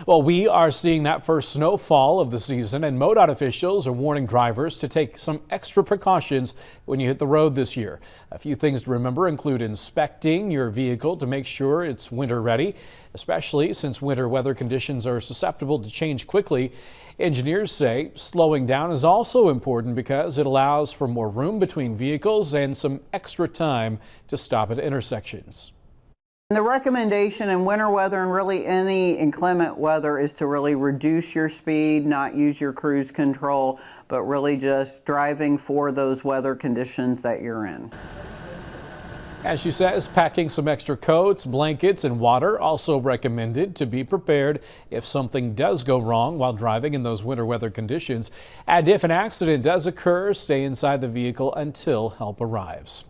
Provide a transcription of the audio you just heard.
Well, we are seeing that first snowfall of the season, and MoDOT officials are warning drivers to take some extra precautions when you hit the road this year. A few things to remember include inspecting your vehicle to make sure it's winter ready, especially since winter weather conditions are susceptible to change quickly. Engineers say slowing down is also important because it allows for more room between vehicles and some extra time to stop at intersections. The recommendation in winter weather and really any inclement weather is to really reduce your speed, not use your cruise control, but really just driving for those weather conditions that you're in. As she says, packing some extra coats, blankets, and water also recommended to be prepared if something does go wrong while driving in those winter weather conditions. And if an accident does occur, stay inside the vehicle until help arrives.